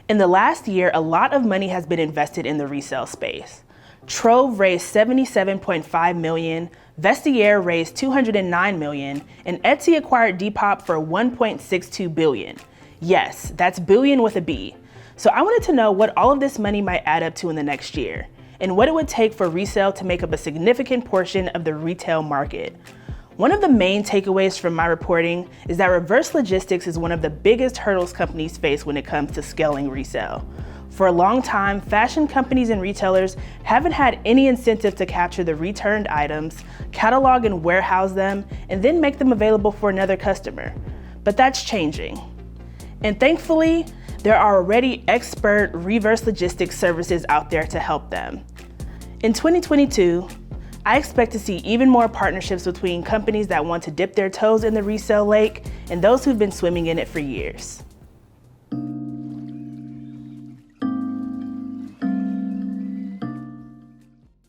In the last year, a lot of money has been invested in the resale space. Trove raised $77.5 million, Vestiaire raised $209 million, and Etsy acquired Depop for $1.62 billion. Yes, that's billion with a B. So I wanted to know what all of this money might add up to in the next year, and what it would take for resale to make up a significant portion of the retail market. One of the main takeaways from my reporting is that reverse logistics is one of the biggest hurdles companies face when it comes to scaling resale. For a long time, fashion companies and retailers haven't had any incentive to capture the returned items, catalog and warehouse them, and then make them available for another customer. But that's changing. And thankfully, there are already expert reverse logistics services out there to help them. In 2022, I expect to see even more partnerships between companies that want to dip their toes in the resale lake and those who've been swimming in it for years.